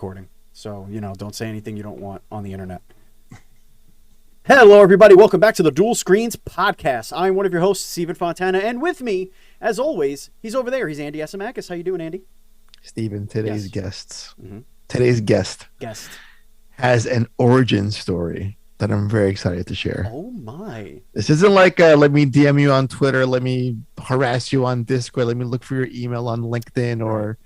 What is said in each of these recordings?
recording. So, don't say anything you don't want on the internet. Hello, everybody. Welcome back to the Dual Screens podcast. I'm one of your hosts, Steven Fontana, and with me, as always, he's over there. He's Andy Asimakis. How you doing, Andy? Steven, today's Yes. guest has an origin story that I'm very excited to share. Oh, my. This isn't like, let me DM you on Twitter, let me harass you on Discord, let me look for your email on LinkedIn or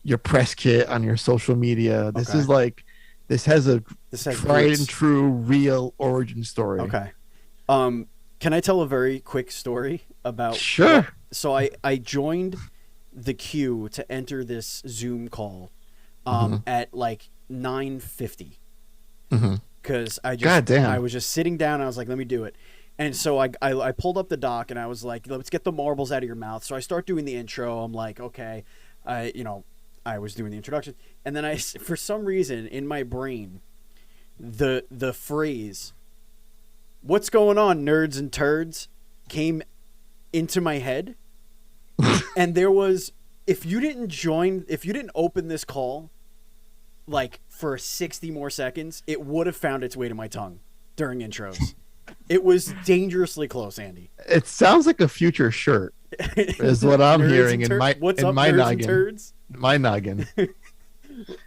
your press kit on your social media. This is like, this has tried and true real origin story. Okay. Can I tell a very quick story about... Sure. So I joined the queue to enter this Zoom call at like 9:50. Because I was just sitting down and I was like, let me do it. And so I pulled up the doc and I was like, let's get the marbles out of your mouth. So I start doing the intro. I'm like, okay, I was doing the introduction. And then for some reason in my brain, the phrase, "What's going on, nerds and turds?" came into my head. And there was, if you didn't open this call, like for 60 more seconds, it would have found its way to my tongue during intros. It was dangerously close, Andy. It sounds like a future shirt, is what I'm hearing in my noggin. Turds? My noggin.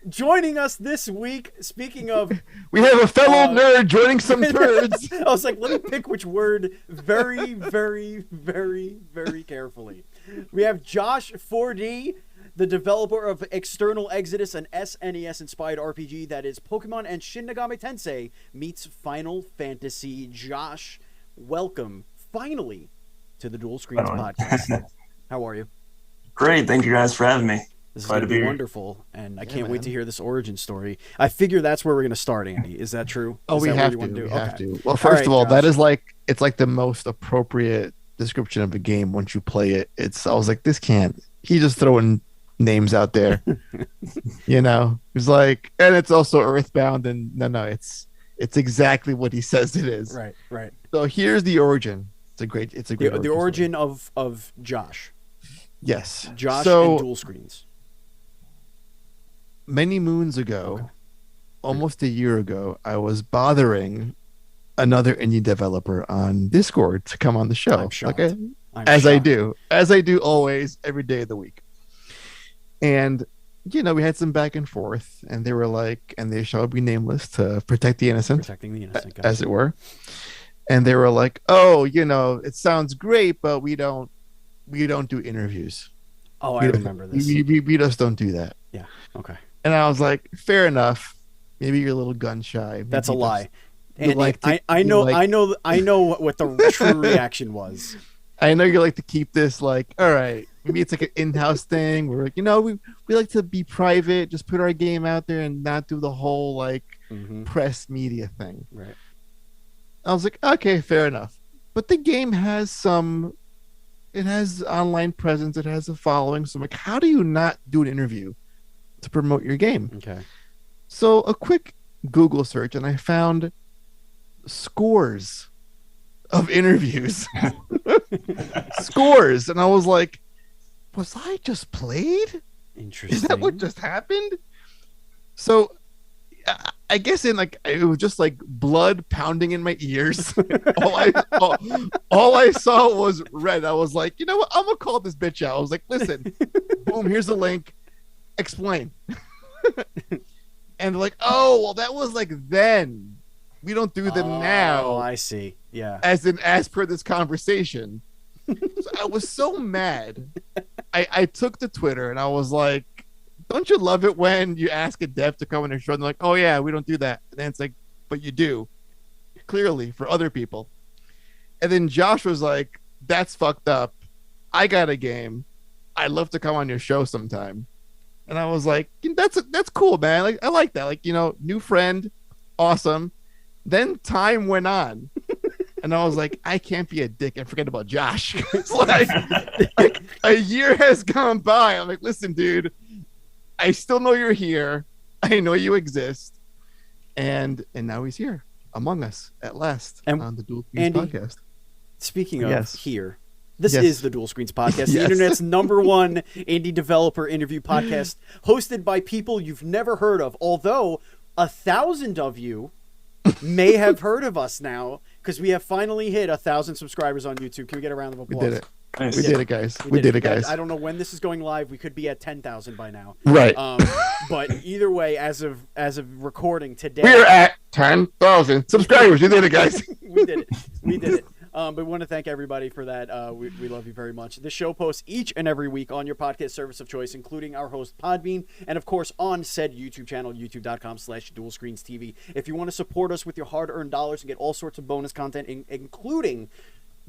Joining us this week, speaking of... we have a fellow nerd joining some turds. I was like, let me pick which word very, very, very, very carefully. We have Josh Forde, the developer of External Exodus, an SNES-inspired RPG that is Pokemon and Shin Megami Tensei meets Final Fantasy. Josh, welcome, finally, to the Dual Screens podcast. How are you? Great, thank you guys for having me. This is going to be wonderful, and I can't wait to hear this origin story. I figure that's where we're going to start, Andy. Is that true? We have to. Well, first of all, Josh, that is it's like the most appropriate description of a game once you play it. I was like, he's just throwing names out there. He's like, and it's also Earthbound, and no, it's exactly what he says it is. Right. So here's the origin. It's a great the origin of Josh. Yes. Josh and Dual Screens. Many moons ago, almost a year ago, I was bothering another indie developer on Discord to come on the show. I'm shocked. Okay? As I do always, every day of the week. And, we had some back and forth, and they were like, and they shall be nameless to protect the innocent. Protecting the innocent, gotcha. As it were. And they were like, oh, it sounds great, but we don't do interviews. Oh, I remember this. We just don't do that. Yeah. Okay. And I was like, fair enough. Maybe you're a little gun shy. Maybe that's a lie. And I know what the true reaction was. I know you like to keep this all right, maybe it's like an in-house thing where we like to be private, just put our game out there and not do the whole press media thing. Right. I was like, okay, fair enough. But the game has it has online presence, it has a following. So I'm like, how do you not do an interview to promote your game? Okay. So a quick Google search and I found scores of interviews. Scores. And I was like, was I just played? Interesting. Is that what just happened? So I guess it was just blood pounding in my ears. all I saw was red. I was like, you know what? I'm gonna call this bitch out. I was like, listen, boom, here's the link. Explain. And they're like, oh, well, that was then. We don't do them now. Oh, I see. Yeah. As per this conversation. So I was so mad. I took to Twitter and I was like, don't you love it when you ask a dev to come on your show and they're like, oh yeah, we don't do that. And then it's like, but you do. Clearly for other people. And then Josh was like, that's fucked up. I got a game. I'd love to come on your show sometime. And I was like, that's cool, man. I like that. New friend, awesome. Then time went on. And I was like, I can't be a dick and forget about Josh. It's like a year has gone by. I'm like, listen, dude, I still know you're here. I know you exist. And now he's here among us at last on the Dual Screens podcast. Speaking of here, This is the Dual Screens Podcast, the internet's #1 indie developer interview podcast, hosted by people you've never heard of, although 1,000 of you may have heard of us now, because we have finally hit 1,000 subscribers on YouTube. Can we get a round of applause? We did it. Nice. We did it, guys. We did it, guys. I don't know when this is going live. We could be at 10,000 by now. Right. But either way, as of recording today, we're at 10,000 subscribers. We did it, guys. We did it. But we want to thank everybody for that. We love you very much. The show posts each and every week on your podcast service of choice, including our host Podbean, and of course on said YouTube channel, youtube.com/DualScreensTV. If you want to support us with your hard-earned dollars and get all sorts of bonus content, including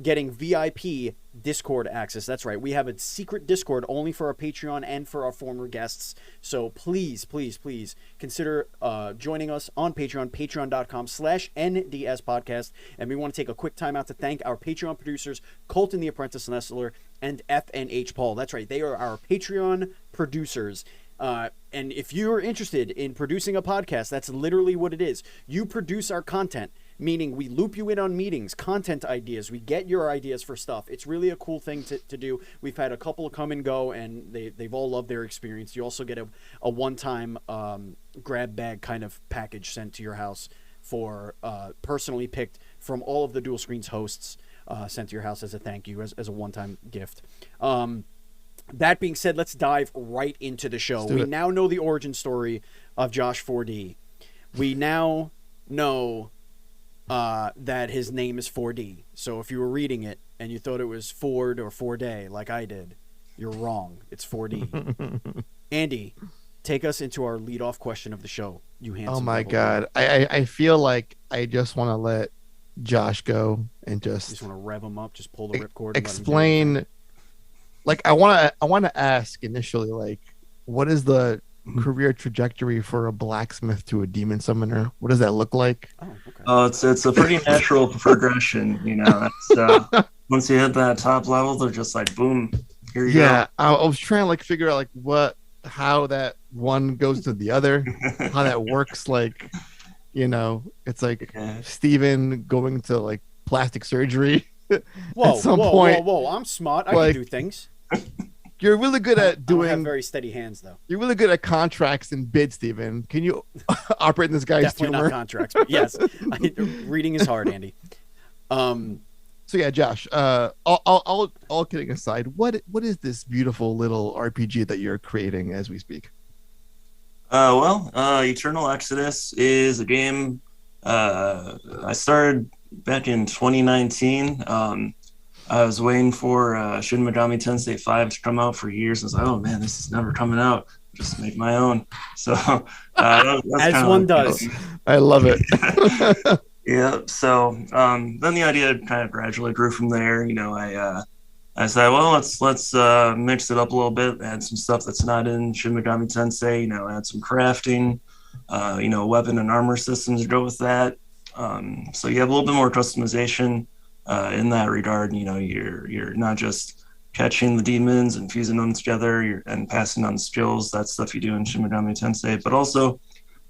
getting VIP Discord access. That's right. We have a secret Discord only for our Patreon and for our former guests. So please, please, please consider joining us on Patreon, patreon.com/NDS podcast. And we want to take a quick time out to thank our Patreon producers, Colton the Apprentice Nestler and FNH Paul. That's right. They are our Patreon producers. And if you're interested in producing a podcast, that's literally what it is. You produce our content, meaning we loop you in on meetings, content ideas. We get your ideas for stuff. It's really a cool thing to do. We've had a couple come and go, and they've all loved their experience. You also get a one-time grab bag kind of package sent to your house for personally picked from all of the Dual Screens hosts, sent to your house as a thank you, as a one-time gift. That being said, let's dive right into the show. We now know the origin story of Josh Forde. We now know that his name is Forde. So if you were reading it and you thought it was Ford or Forde, like I did, you're wrong. It's Forde. Andy, take us into our lead-off question of the show. You handsome. Oh my God. I feel like I just want to let Josh go and just want to rev him up, just pull the ripcord. Explain. Like I want to ask initially, like, what is the career trajectory for a blacksmith to a demon summoner? What does that look like? It's a pretty natural progression, you know. It's, once you hit that top level, they're just like, boom, here you go. Yeah, I was trying to like figure out like how that one goes to the other, how that works. Like, you know, it's like Steven going to like plastic surgery. Whoa! I'm smart. I can do things. You're really good at doing. I have very steady hands, though. You're really good at contracts and bids, Steven. Can you operate in this guy's Definitely tumor? Not contracts, but yes. Reading is hard, Andy. So yeah, Josh. All kidding aside, what is this beautiful little RPG that you're creating as we speak? Eternal Exodus is a game I started back in 2019. I was waiting for Shin Megami Tensei 5 to come out for years. I was like, oh man, this is never coming out. Just make my own. So as one does. I love it. Yeah. So then the idea kind of gradually grew from there. You know, I said, well, let's mix it up a little bit, add some stuff that's not in Shin Megami Tensei. You know, add some crafting. Weapon and armor systems to go with that. So you have a little bit more customization in that regard. You know, you're not just catching the demons and fusing them together and passing on skills. That's stuff you do in Shin Megami Tensei. But also,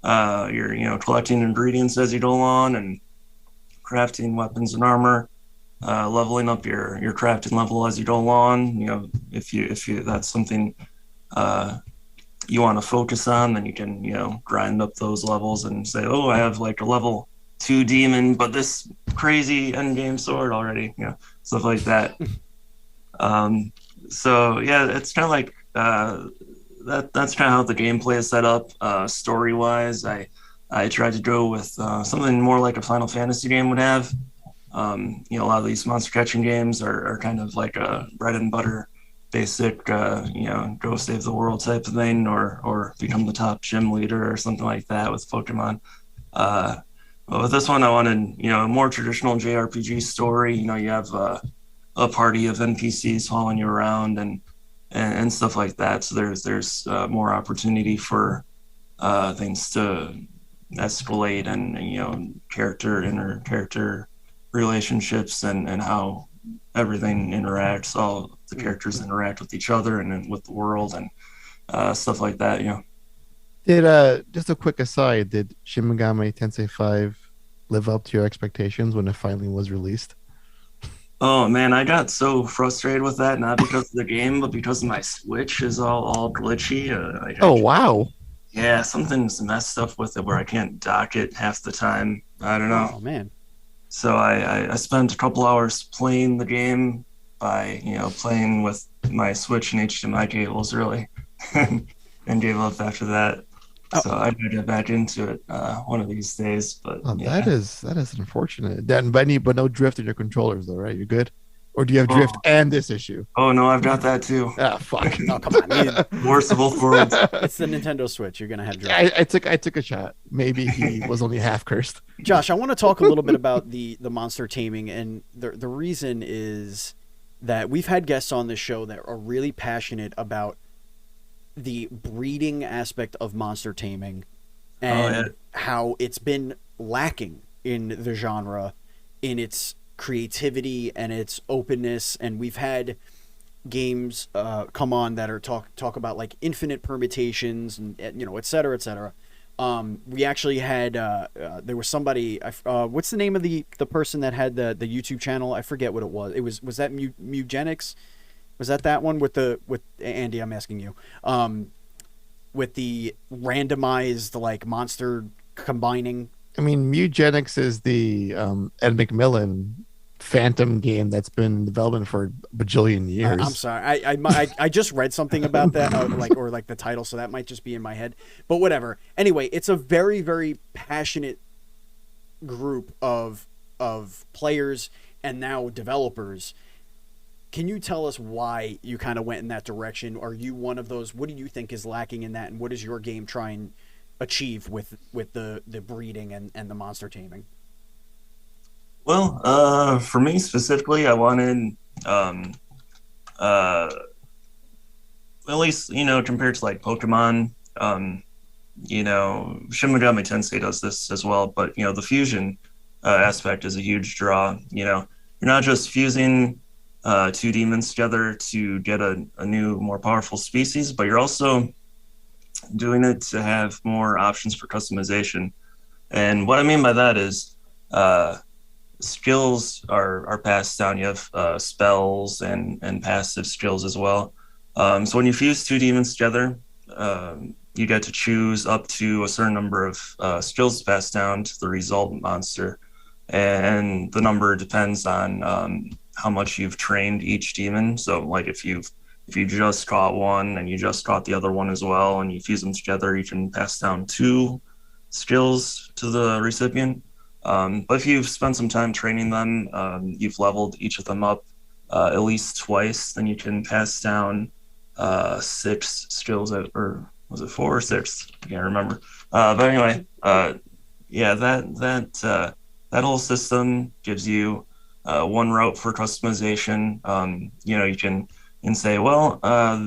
you're collecting ingredients as you go along and crafting weapons and armor, leveling up your crafting level as you go along. You know, if you that's something you want to focus on, then you can grind up those levels and say, oh, I have like a level 2 demon, but this crazy endgame sword already, stuff like that. So yeah, it's kind of like that's kind of how the gameplay is set up. Story wise, I tried to go with something more like a Final Fantasy game would have. A lot of these monster catching games are kind of like a bread and butter basic go save the world type of thing, or become the top gym leader or something like that with Pokemon. But with this one, I wanted a more traditional JRPG story. You have a party of NPCs following you around and stuff like that. So there's more opportunity for things to escalate and inner character relationships and how everything interacts. All the characters interact with each other and then with the world and stuff like that. Did just a quick aside, did Shin Megami Tensei 5 live up to your expectations when it finally was released? Oh man, I got so frustrated with that, not because of the game, but because my Switch is all glitchy. Oh wow. Yeah, something's messed up with it where I can't dock it half the time. I don't know. Oh man. So I spent a couple hours playing the game by playing with my Switch and HDMI cables really, and gave up after that. So I gotta get back into it one of these days. But that is unfortunate. But no drift in your controllers though, right? You're good. Or do you have drift and this issue? Oh no, I've got that too. Ah, fuck. Oh come on. Worst of both worlds. It's the Nintendo Switch. You're gonna have drift. I took a shot. Maybe he was only half cursed. Josh, I want to talk a little bit about the monster taming, and the reason is that we've had guests on this show that are really passionate about the breeding aspect of monster taming and how it's been lacking in the genre in its creativity and its openness. And we've had games come on that are talk about like infinite permutations and et cetera, et cetera. We actually had there was somebody what's the name of the person that had the YouTube channel? I forget what it was. Was that Mugenics? Was that one with Andy? I'm asking you. With the randomized like monster combining. I mean, Mugenics is the Ed McMillan Phantom game that's been in development for a bajillion years. I'm sorry, I just read something about that, like the title, so that might just be in my head. But whatever. Anyway, it's a very, very passionate group of players and now developers. Can you tell us why you kind of went in that direction? Are you one of those? What do you think is lacking in that, and what does your game try and achieve with the breeding and the monster taming? Well, for me specifically, I wanted, at least compared to like Pokemon, Shin Megami Tensei does this as well, but the fusion aspect is a huge draw. You're not just fusing two demons together to get a new, more powerful species, but you're also doing it to have more options for customization. And what I mean by that is skills are passed down. You have spells and passive skills as well. So when you fuse two demons together, you get to choose up to a certain number of skills passed down to the resultant monster. And the number depends on how much you've trained each demon. So like if you just caught one and you just caught the other one as well, and you fuse them together, you can pass down 2 skills to the recipient. But if you've spent some time training them, you've leveled each of them up at least twice, then you can pass down 6 skills, or was it 4 or 6? I can't remember. But anyway, that whole system gives you one route for customization. You can say, well,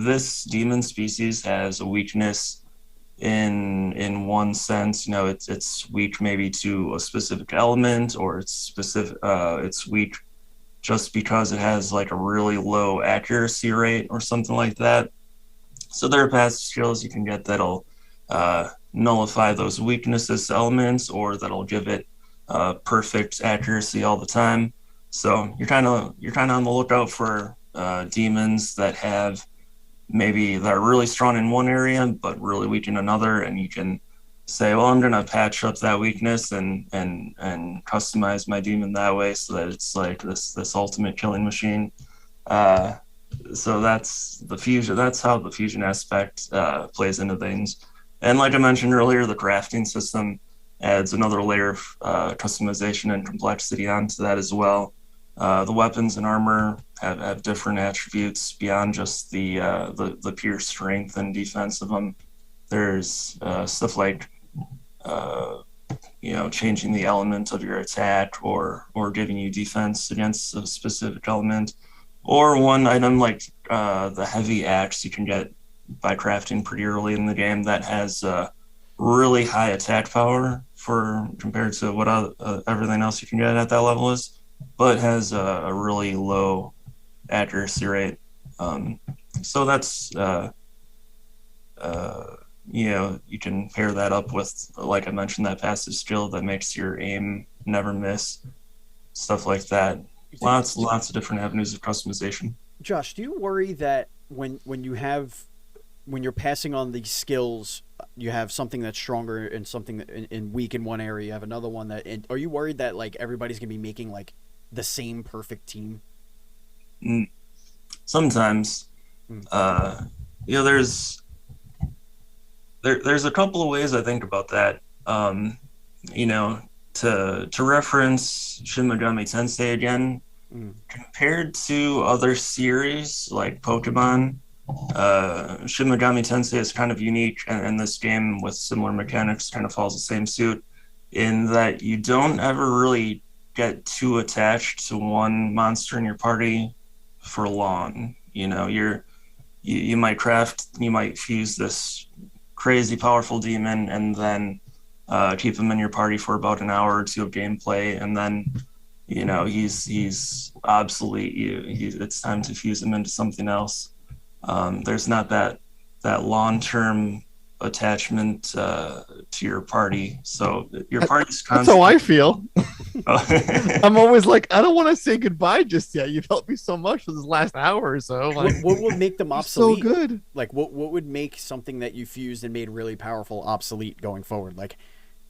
this demon species has a weakness in one sense. It's weak maybe to a specific element, or it's weak just because it has like a really low accuracy rate or something like that. So there are passive skills you can get that'll nullify those weaknesses to elements, or that'll give it perfect accuracy all the time. So you're kind of on the lookout for demons that are really strong in one area but really weak in another, and you can say, well, I'm going to patch up that weakness and customize my demon that way so that it's like this ultimate killing machine. So that's the fusion. That's how the fusion aspect plays into things. And like I mentioned earlier, the crafting system adds another layer of customization and complexity onto that as well. The weapons and armor have different attributes beyond just the pure strength and defense of them. There's stuff like changing the element of your attack, or giving you defense against a specific element, or one item like the heavy axe you can get by crafting pretty early in the game that has really high attack power compared to what everything else you can get at that level is, but has a really low accuracy rate. So that's you can pair that up with, like I mentioned, that passive skill that makes your aim never miss, stuff like that. lots of different avenues of customization. Josh, do you worry that when you're passing on these skills, you have something that's stronger and something in weak in one area, you have another one that, are you worried that like everybody's gonna be making like the same perfect team? Sometimes, there's a couple of ways I think about that. To reference Shin Megami Tensei again, compared to other series like Pokemon, Shin Megami Tensei is kind of unique, and this game with similar mechanics kind of follows the same suit in that you don't ever really get too attached to one monster in your party for long. You might fuse this crazy powerful demon and then keep him in your party for about an hour or two of gameplay, and then he's obsolete. It's time to fuse him into something else. There's not that long-term attachment to your party, so your party's constantly... That's how I feel. I'm always like, I don't want to say goodbye just yet. You've helped me so much for this last hour or so. Like, what would make them obsolete? So good. Like, what would make something that you fused and made really powerful obsolete going forward? Like,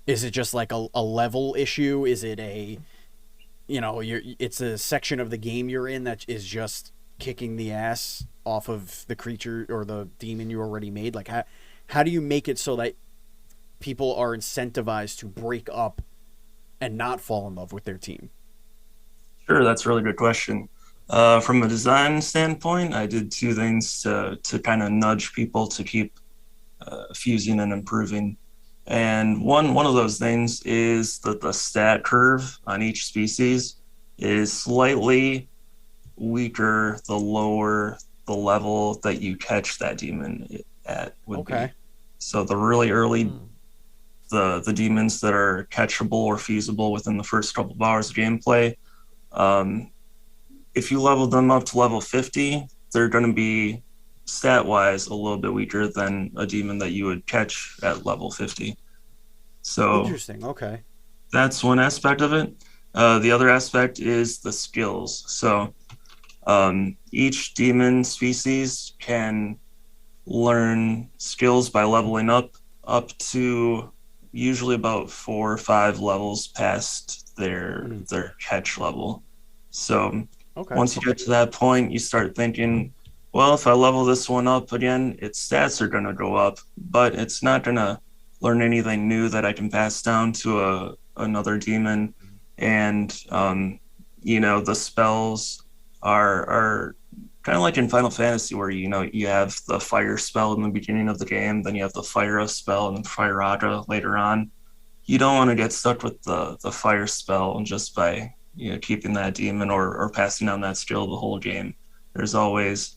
is it just like a level issue? Is it it's a section of the game you're in that is just kicking the ass off of the creature or the demon you already made? Like, how do you make it so that people are incentivized to break up and not fall in love with their team? Sure, that's a really good question. From a design standpoint, I did two things to kind of nudge people to keep fusing and improving. And one of those things is that the stat curve on each species is slightly weaker the lower the level that you catch that demon at would be. So the really early the demons that are catchable or feasible within the first couple of hours of gameplay, if you level them up to level 50, they're going to be stat-wise a little bit weaker than a demon that you would catch at level 50. So interesting. Okay. That's one aspect of it. The other aspect is the skills. So each demon species can learn skills by leveling up to usually about 4 or 5 levels past their catch level. So once you get to that point, you start thinking, well, if I level this one up again, its stats are going to go up, but it's not going to learn anything new that I can pass down to another demon. And the spells are kind of like in Final Fantasy, where you have the fire spell in the beginning of the game, then you have the fire spell and then fire raga later on. You don't want to get stuck with the fire spell just by keeping that demon or passing down that skill the whole game. There's always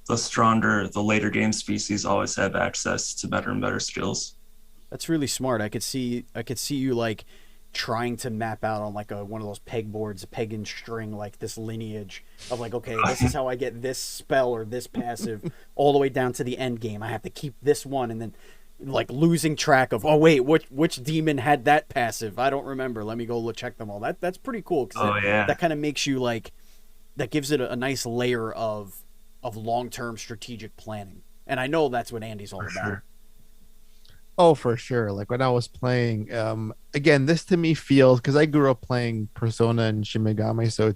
the later game species always have access to better and better skills. That's really smart. I could see you like trying to map out on like one of those pegboards, peg and string, like this lineage of like, okay, this is how I get this spell or this passive all the way down to the end game. I have to keep this one, and then like losing track of, oh wait, which demon had that passive? I don't remember. Let me go check them all. That's pretty cool. That kind of makes you like, that gives it a nice layer of long-term strategic planning. And I know that's what Andy's all about. Sure. Oh, for sure. Like when I was playing, again, this to me feels, because I grew up playing Persona and Shin Megami, so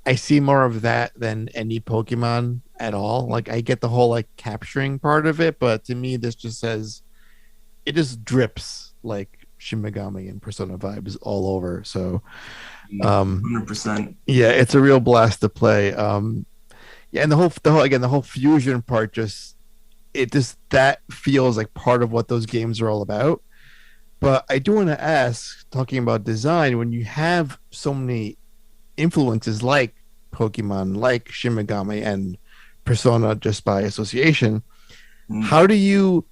I see more of that than any Pokemon at all. Like I get the whole like capturing part of it, but to me, this just says, it just drips like Shin Megami and Persona vibes all over. So, 100%. Yeah, it's a real blast to play. Yeah, and the whole fusion part that feels like part of what those games are all about. But I do want to ask, talking about design, when you have so many influences like Pokemon, like Shin Megami and Persona just by association, how do you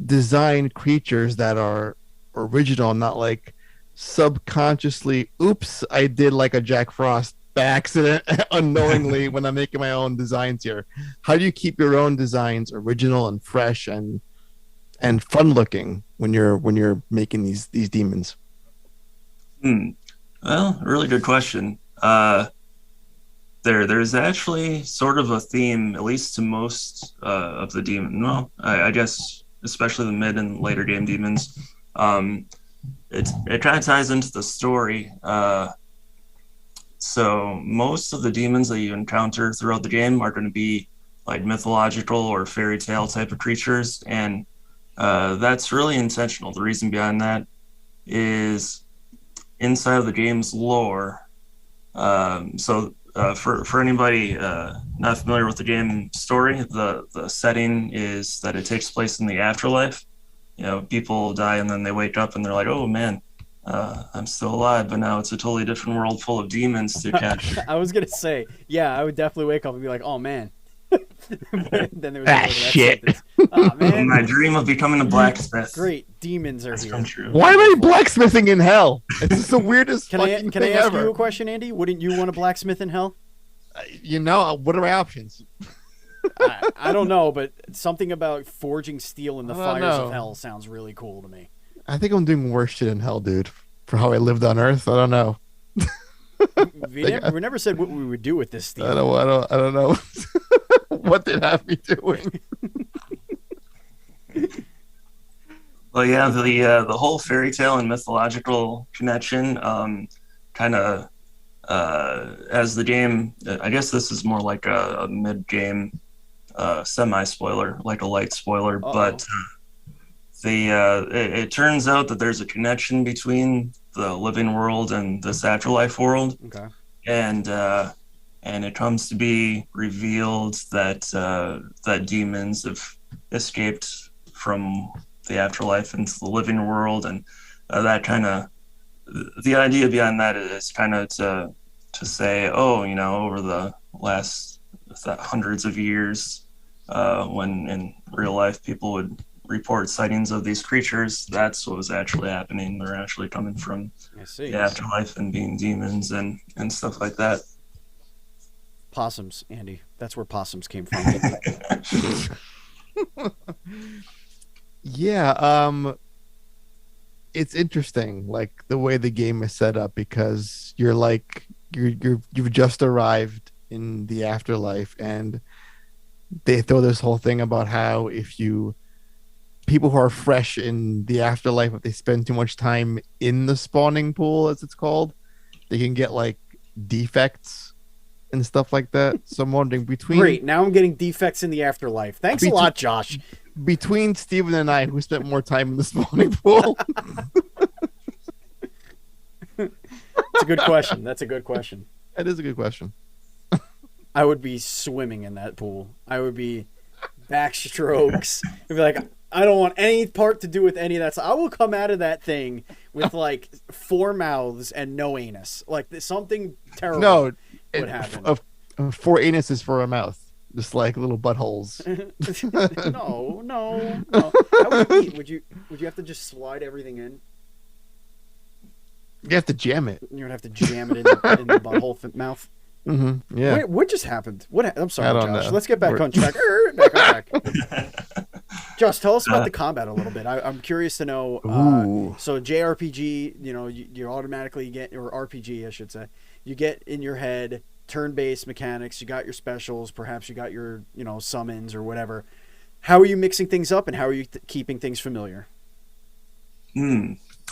design creatures that are original, not like subconsciously, oops, I did like a Jack Frost by accident unknowingly when I'm making my own designs here? How do you keep your own designs original and fresh and fun looking when you're making these demons? Well, really good question. there's actually sort of a theme, at least to most of the demon. Well, I guess especially the mid and later game demons. It kind of ties into the story. So most of the demons that you encounter throughout the game are going to be like mythological or fairy tale type of creatures, and that's really intentional. The reason behind that is inside of the game's lore. For anybody not familiar with the game story, the setting is that it takes place in the afterlife. People die and then they wake up and they're like, oh man, I'm still alive, but now it's a totally different world full of demons to catch. I was gonna say, yeah, I would definitely wake up and be like, oh man. Then there was shit. Oh, man. My dream of becoming a blacksmith. Great, demons are here. True. Why am I blacksmithing in hell? It's just the weirdest Can I thing ask ever. you a question, Andy? Wouldn't you want a blacksmith in hell? What are my options? I don't know, but something about forging steel in the fires of hell sounds really cool to me. I think I'm doing worse shit in hell, dude. For how I lived on Earth, I don't know. We never said what we would do with this steel. I don't know. What they have me doing. Well, yeah, the whole fairy tale and mythological connection, kind of as the game. I guess this is more like a mid-game semi-spoiler, like a light spoiler. Uh-oh. But it turns out that there's a connection between the living world and this afterlife world. Okay. And it comes to be revealed that that demons have escaped from the afterlife into the living world, and that kind of the idea behind that is kind of to say, over the last hundreds of years, when in real life people would report sightings of these creatures, that's what was actually happening. They're actually coming from the afterlife and being demons and stuff like that. Possums, Andy. That's where possums came from. Yeah, it's interesting, like the way the game is set up, because you've just arrived in the afterlife, and they throw this whole thing about how people who are fresh in the afterlife, if they spend too much time in the spawning pool, as it's called, they can get like defects and stuff like that. So I'm wondering Great, now I'm getting defects in the afterlife. Thanks a lot, Josh. Between Steven and I, who spent more time in the spawning pool. It's a good question. That's a good question. That is a good question. I would be swimming in that pool. I would be backstrokes. I'd be like, I don't want any part to do with any of that. So I will come out of that thing with like 4 mouths and no anus. Like something terrible would happen. 4 anuses for a mouth. Just like little buttholes. No. How would you would you have to just slide everything in? You have to jam it. You would have to jam it in the butthole mouth. Mm-hmm. Yeah. Wait, what just happened? I'm sorry, Josh. Know. Let's get back on track. Back on track. Josh, tell us about the combat a little bit. I'm curious to know. So JRPG, you automatically get, or RPG, I should say, you get in your head turn-based mechanics. You got your specials. Perhaps you got your summons or whatever. How are you mixing things up, and how are you keeping things familiar?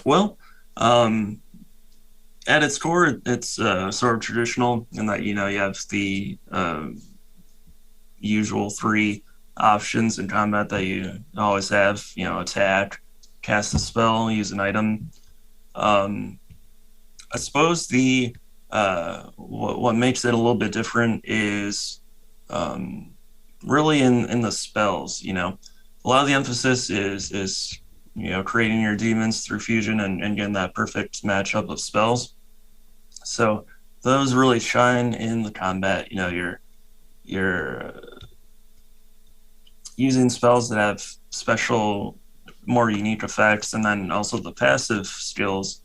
Well, at its core, it's sort of traditional in that you have the usual 3 options in combat that you always have. Attack, cast a spell, use an item. I suppose the what makes it a little bit different is really in the spells. A lot of the emphasis is creating your demons through fusion and getting that perfect matchup of spells. So those really shine in the combat. You're using spells that have special, more unique effects, and then also the passive skills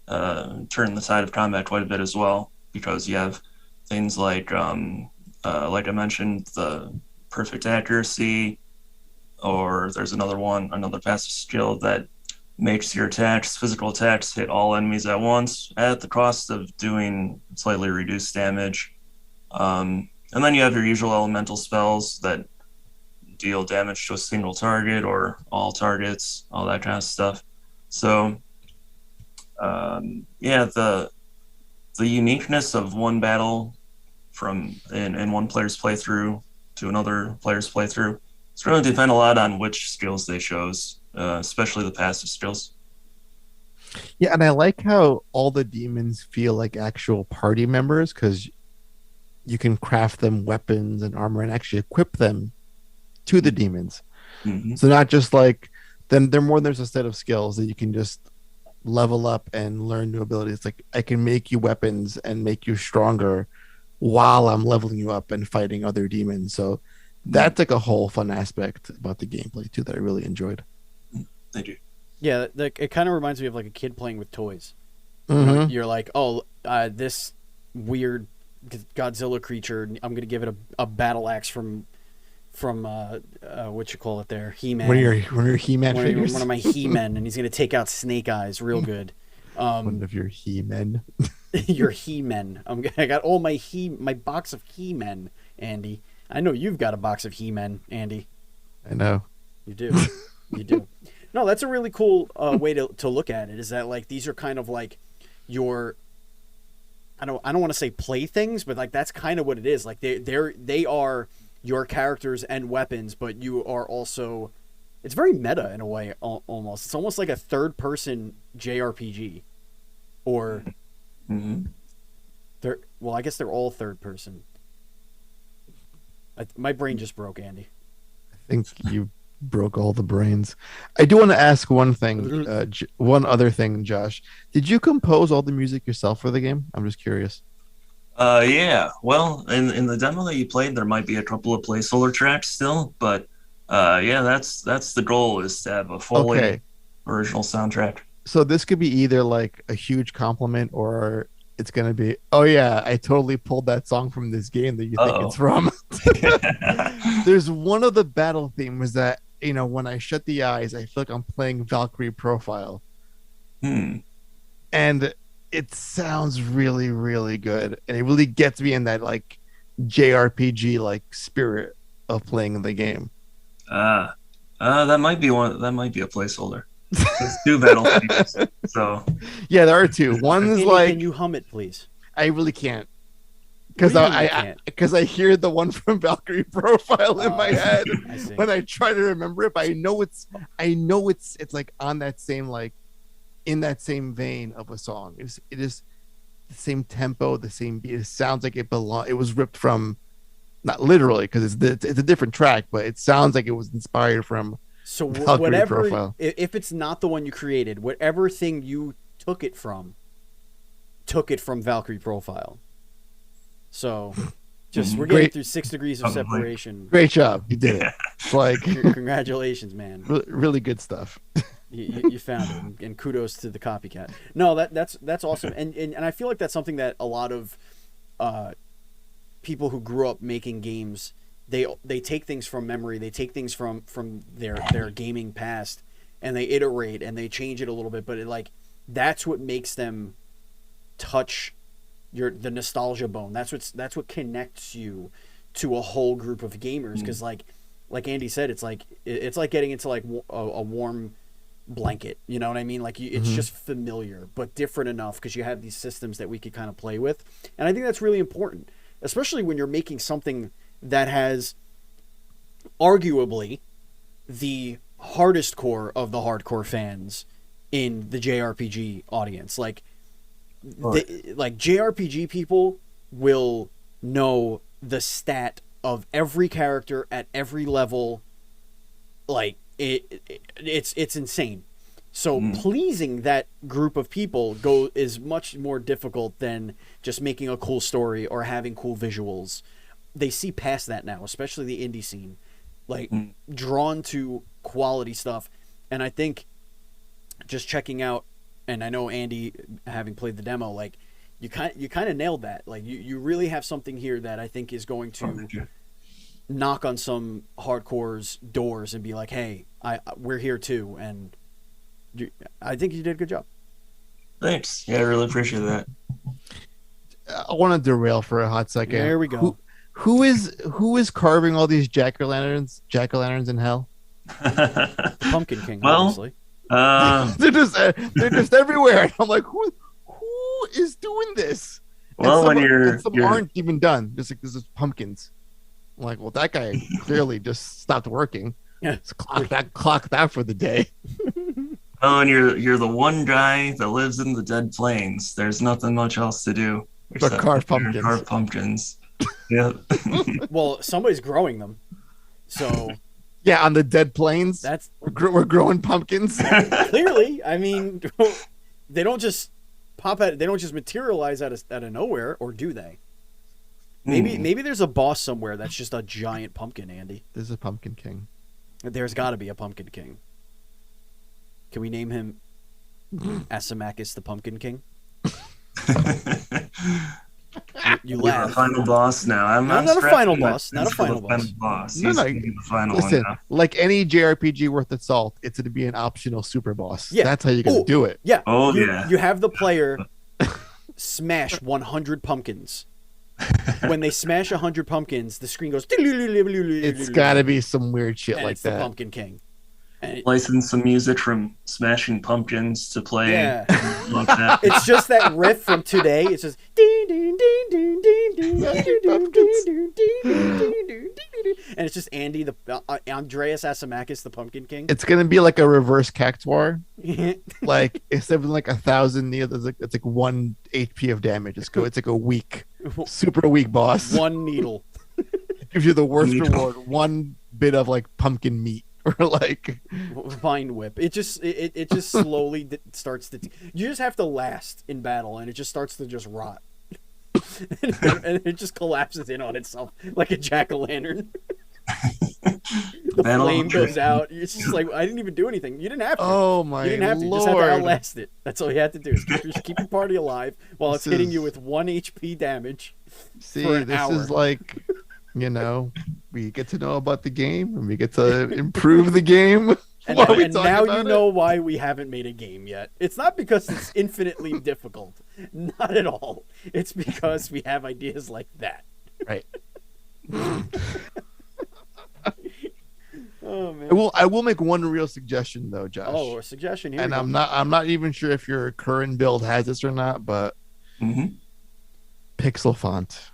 turn the tide of combat quite a bit as well, because you have things like I mentioned, the perfect accuracy, or there's another passive skill that makes your physical attacks, hit all enemies at once at the cost of doing slightly reduced damage. And then you have your usual elemental spells that deal damage to a single target or all targets, all that kind of stuff. So, yeah, the uniqueness of one battle from in one player's playthrough to another player's playthrough, it's going to depend a lot on which skills they chose, especially the passive skills. Yeah, and I like how all the demons feel like actual party members because you can craft them weapons and armor and actually equip them to the demons. Mm-hmm. So not just like then they're more there's a set of skills that you can just level up and learn new abilities. Like I can make you weapons and make you stronger while I'm leveling you up and fighting other demons. So that's like a whole fun aspect about the gameplay too that I really enjoyed. Thank you. Yeah, it kind of reminds me of like a kid playing with toys. Mm-hmm. You're like, oh, this weird Godzilla creature, I'm going to give it a battle axe from what you call it there, He-Man. One of your He-Man figures? One of my He-Men, and he's going to take out Snake Eyes real good. One of your He-Men. Your He-Men. I got all my box of He-Men, Andy. I know you've got a box of He-Men, Andy. I know. You do. You do. No, that's a really cool way to look at it, is that like these are kind of like your, I don't want to say playthings, but like that's kind of what it is. Like they are your characters and weapons, but you are also, it's very meta in a way, almost. It's almost like a third person JRPG, or well, I guess they're all third person. My brain just broke, Andy. I think you broke all the brains. I do want to ask one thing, one other thing, Josh. Did you compose all the music yourself for the game? I'm just curious. Yeah. Well, in the demo that you played, there might be a couple of placeholder tracks still, but yeah, that's the goal, is to have a fully original soundtrack. So this could be either like a huge compliment, or it's gonna be, oh yeah, I totally pulled that song from this game that you think it's from. There's one of the battle themes that, you know, when I shut the eyes, I feel like I'm playing Valkyrie Profile. And it sounds really, really good. And it really gets me in that like JRPG like spirit of playing the game. That might be a placeholder. There's two battle themes. So yeah, there are two. One is like, can you hum it, please? I really can't. Because I hear the one from Valkyrie Profile in my head when I try to remember it, but I know it's like on that same, like in that same vein of a song. It is the same tempo, the same beat. It sounds like it was ripped from, not literally because it's a different track, but it sounds like it was inspired from. So Valkyrie whatever, Profile. If it's not the one you created, whatever thing you took it from Valkyrie Profile. So, we're getting through 6 degrees of separation. Great job, you did it. Like, congratulations, man. Really good stuff. You found it, and kudos to the copycat. No, that's awesome, and I feel like that's something that a lot of people who grew up making games, they take things from memory, they take things from their gaming past, and they iterate and they change it a little bit, but that's what makes them touch the nostalgia bone. That's what connects you to a whole group of gamers, because like Andy said, it's like getting into like a warm blanket, you know what I mean? Like it's just familiar but different enough because you have these systems that we could kind of play with, and I think that's really important, especially when you're making something that has arguably the hardest core of the hardcore fans in the JRPG audience. Like JRPG people will know the stat of every character at every level. Like it's insane. So pleasing that group of people is much more difficult than just making a cool story or having cool visuals. They see past that now, especially the indie scene, like drawn to quality stuff. And I think just checking out, and I know Andy, having played the demo, like you kind of nailed that. Like you really have something here that I think is going to knock on some hardcore's doors and be like, hey, we're here too. And I think you did a good job. Thanks. Yeah, I really appreciate that. I want to derail for a hot second. There we go. Who is carving all these jack-o'-lanterns in hell? The Pumpkin King, obviously. They're just everywhere. I'm like, who is doing this? Well, some aren't even done. Just like this is pumpkins. I'm like, well, that guy clearly just stopped working. Yeah, clock that for the day. Oh, and you're the one guy that lives in the Dead Plains. There's nothing much else to do but carve pumpkins. Carve pumpkins. Yeah. Well, somebody's growing them, so yeah, on the Dead Plains, we're growing pumpkins. Clearly, I mean, they don't just pop out. They don't just materialize out of nowhere, or do they? Maybe there's a boss somewhere that's just a giant pumpkin, Andy. There's a Pumpkin King. There's got to be a Pumpkin King. Can we name him Asimakis the Pumpkin King? You laugh. You're a final boss now. I'm not a final boss. Not a final boss. No, the final listen, one like any JRPG worth its salt, it's going to be an optional super boss. Yeah. That's how you're going to do it. Yeah. You have the player smash 100 pumpkins. When they smash 100 pumpkins, the screen goes. It's got to be some weird shit like it's that. The Pumpkin King. License some music from Smashing Pumpkins to play. Yeah. Like that. It's just that riff from today. It's just and it's just Andy the Andreas Asimakis the Pumpkin King. It's gonna be like a reverse Cactuar. Like instead of like 1,000 needles, it's like 1 HP of damage. It's like a weak, super weak boss. 1 needle. It gives you the worst reward. 1 bit of like pumpkin meat. Or like Vine Whip. It just slowly starts to. You just have to last in battle, and it just starts to just rot, and it just collapses in on itself like a jack-o'-lantern. The flame goes out. It's just like I didn't even do anything. You didn't have to. Oh my! You didn't have to. You just had to outlast it. That's all you had to do. Is keep your party alive while it's hitting you with 1 HP damage. See, for an this hour. is like. We get to know about the game and we get to improve the game. And now you know why we haven't made a game yet. It's not because it's infinitely difficult. Not at all. It's because we have ideas like that. Right. Oh man. I will make one real suggestion though, Josh. Oh, a suggestion here. And I'm not even sure if your current build has this or not, but pixel font.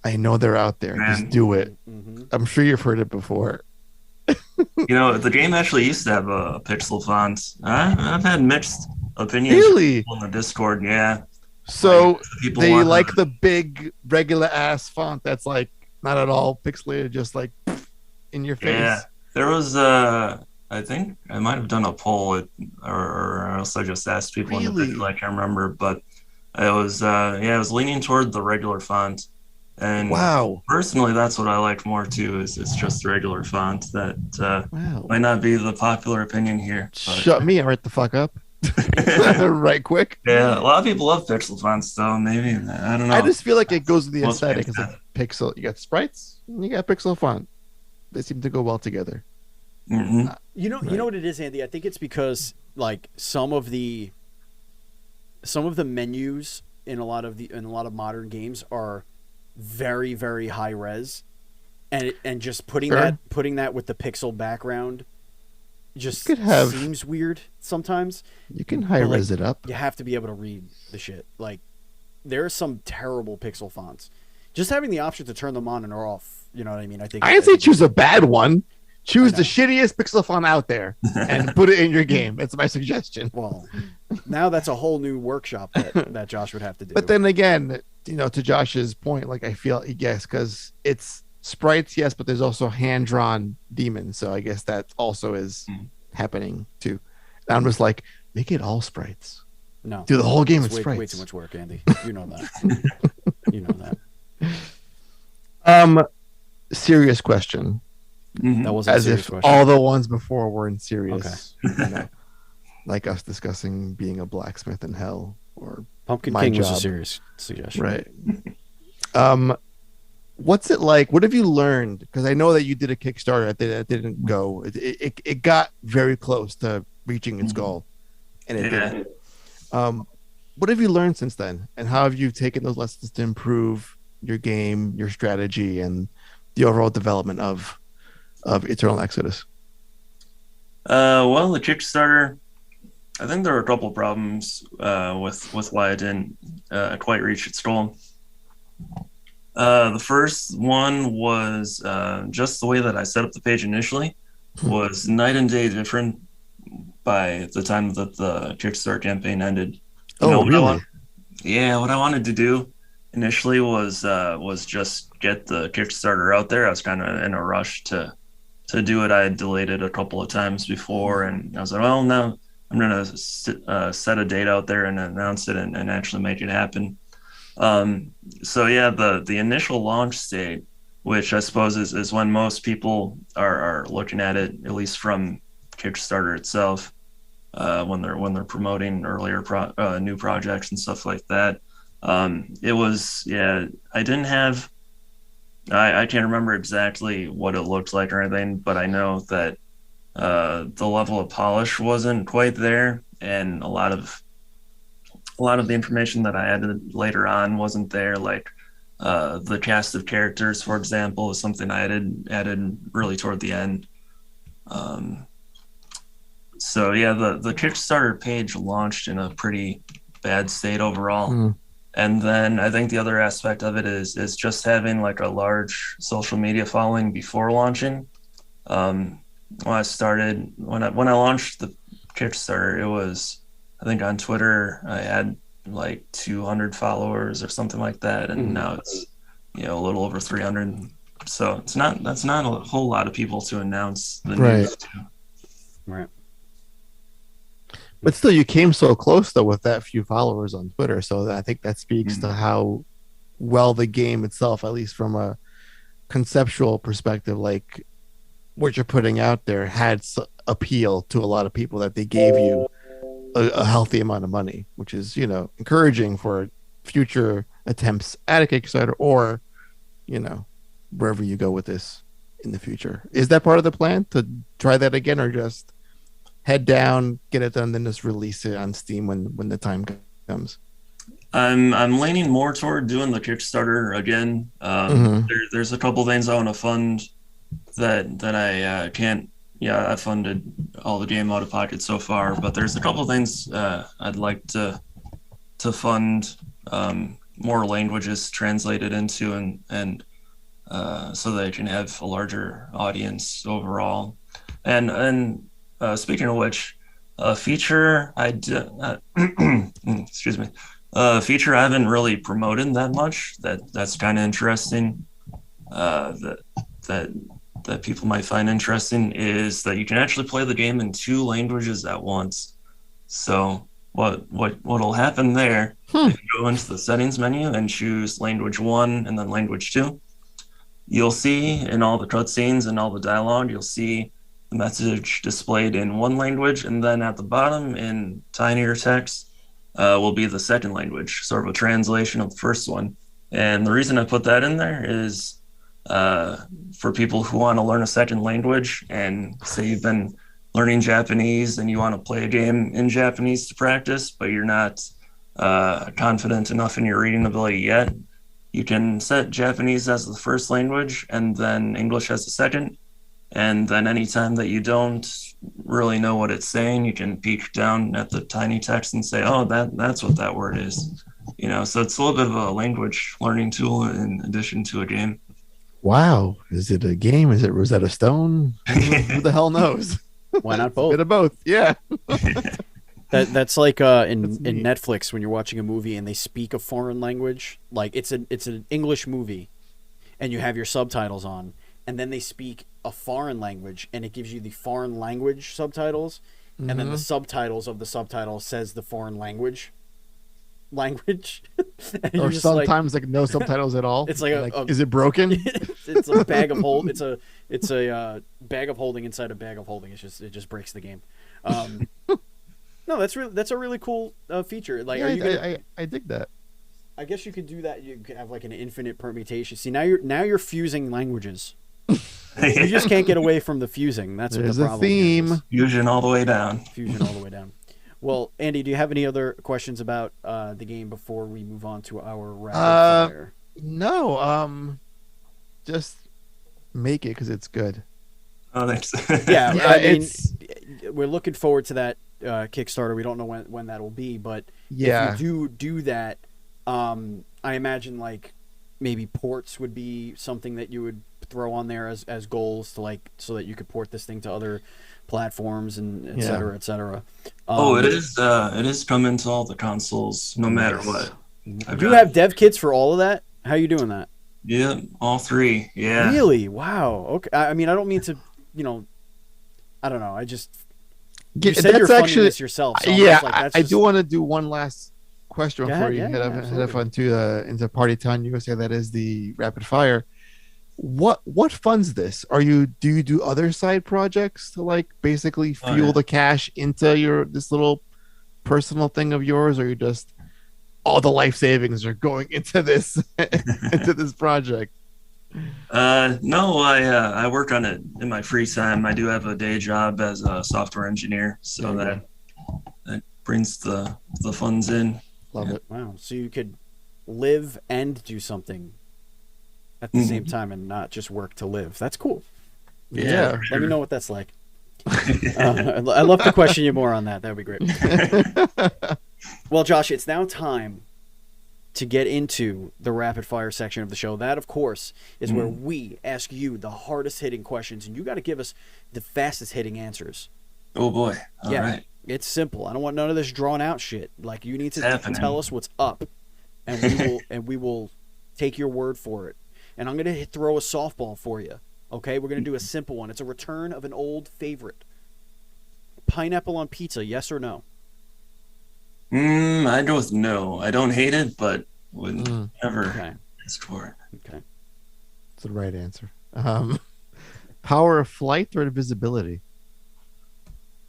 I know they're out there. Man. Just do it. I'm sure you've heard it before. The game actually used to have a pixel font. I've had mixed opinions on the Discord. Yeah. So they like the big regular ass font that's like not at all pixelated, just like in your face. Yeah. There was I think I might have done a poll or else I just asked people in the Discord. I can't remember, but it was it was leaning toward the regular font. And personally, that's what I like more too. Is it's just the regular font that might not be the popular opinion here. But... Shut me right the fuck up, right quick. Yeah, a lot of people love pixel fonts, though. Maybe I don't know. I just feel like it goes with the aesthetic. It's like pixel. You got sprites, and you got pixel font. They seem to go well together. You know what it is, Andy. I think it's because like some of the menus in a lot of modern games are very, very high res, and just putting that with the pixel background just seems weird sometimes. You can high res it up. You have to be able to read the shit. Like there are some terrible pixel fonts. Just having the option to turn them on and off, you know what I mean? I'd say choose a bad one. Choose the shittiest pixel font out there and put it in your game. That's my suggestion. Well, now that's a whole new workshop that Josh would have to do. But then again, to Josh's point, like I feel, yes, because it's sprites, yes, but there's also hand-drawn demons. So I guess that also is happening too. And I'm just like, make it all sprites. No. Do the whole game with sprites. Way too much work, Andy. You know that. You know that. Serious question. That wasn't as if question. All the ones before weren't serious. Okay. Like us discussing being a blacksmith in hell or Pumpkin King was a serious suggestion. Right. What's it like? What have you learned? Because I know that you did a Kickstarter that didn't go. It got very close to reaching its goal, and it didn't. what have you learned since then, and how have you taken those lessons to improve your game, your strategy, and the overall development of Eternal Exodus? Well, the Kickstarter, I think there were a couple of problems with why it didn't quite reach its goal. The first one was just the way that I set up the page initially was night and day different by the time that the Kickstarter campaign ended. Really? What I wanted to do initially was just get the Kickstarter out there. I was kind of in a rush to do it. I had delayed it a couple of times before, and I was like, well, no, I'm going to set a date out there and announce it and actually make it happen. The initial launch date, which I suppose is when most people are looking at it, at least from Kickstarter itself, when they're promoting earlier new projects and stuff like that. It was, I didn't have, I can't remember exactly what it looked like or anything, but I know that the level of polish wasn't quite there, and a lot of the information that I added later on wasn't there. Like the cast of characters, for example, is something I added really toward the end. The Kickstarter page launched in a pretty bad state overall. And then I think the other aspect of it is just having like a large social media following before launching. When I launched the Kickstarter, it was, I think on Twitter I had like 200 followers or something like that, and now it's a little over 300. So that's not a whole lot of people to announce the news to. Right. But still, you came so close though with that few followers on Twitter. So I think that speaks to how well the game itself, at least from a conceptual perspective, like what you're putting out there, had appeal to a lot of people, that they gave you a healthy amount of money, which is, encouraging for future attempts at a Kickstarter or, wherever you go with this in the future. Is that part of the plan to try that again, or just head down, get it done, then just release it on Steam when the time comes? I'm leaning more toward doing the Kickstarter again. There's a couple things I want to fund that I can't. Yeah, I funded all the game out of pocket so far, but there's a couple things I'd like to fund, more languages translated into, and so that it can have a larger audience overall. And speaking of which, a feature excuse me, a feature I haven't really promoted that much. That's kind of interesting. That people might find interesting is that you can actually play the game in 2 languages at once. So what'll happen there, if you go into the settings menu and choose language 1 and then language 2, you'll see in all the cutscenes and all the dialogue, you'll see the message displayed in one language, and then at the bottom in tinier text will be the second language, sort of a translation of the first one. And the reason I put that in there is for people who want to learn a second language, and say you've been learning Japanese and you want to play a game in Japanese to practice, but you're not confident enough in your reading ability yet, you can set Japanese as the first language and then English as the second. And then anytime that you don't really know what it's saying, you can peek down at the tiny text and say, oh, that's what that word is. So it's a little bit of a language learning tool in addition to a game. Wow. Is it a game? Is it Rosetta Stone? Who the hell knows? Why not both? A bit of both. Yeah. That's like in Netflix when you're watching a movie and they speak a foreign language. Like it's an English movie and you have your subtitles on, and then they speak a foreign language and it gives you the foreign language subtitles, and then the subtitles of the subtitle says the foreign language. Or sometimes like no subtitles at all. It's like is it broken? It's a bag of hold. It's a bag of holding inside a bag of holding. It just breaks the game. No, that's a really cool feature. Like, I dig that. I guess you could do that. You could have like an infinite permutation. See, now you're fusing languages. You just can't get away from the fusing. That's what the problem is. There's a theme. Fusion all the way down. Fusion all the way down. Well, Andy, do you have any other questions about the game before we move on to our rapid fire? No. Just make it because it's good. Oh, thanks. Yeah, I mean, we're looking forward to that Kickstarter. We don't know when that'll be, but if you do that, I imagine like maybe ports would be something that you would throw on there as goals to like so that you could port this thing to other platforms and et cetera, et cetera. It is coming to all the consoles no matter what. Do you have dev kits for all of that? How are you doing that? Yeah, all 3. Yeah. Really? Wow. Okay. I mean, I don't mean to, I don't know. I just you said you're funding this yourself. So I do want to do one last question before you head up into Party Town USA. That is the rapid fire. What funds this? Do you do other side projects to like basically fuel the cash into this little personal thing of yours, or you just all the life savings are going into this into this project? No, I work on it in my free time. I do have a day job as a software engineer, so that brings the funds in. Love it. Wow. So you could live and do something at the same time and not just work to live. That's cool. Yeah. Let me know what that's like. I'd love to question you more on that. That would be great. Well, Josh, it's now time to get into the rapid fire section of the show. That, of course, is where we ask you the hardest hitting questions, and you got to give us the fastest hitting answers. Oh boy. All right. It's simple. I don't want none of this drawn out shit. Like, you need to tell us what's up, and we will take your word for it. And I'm going to throw a softball for you. Okay? We're going to do a simple one. It's a return of an old favorite. Pineapple on pizza, yes or no? I go with no. I don't hate it, but would never ask for it. Okay. That's the right answer. Power of flight or invisibility?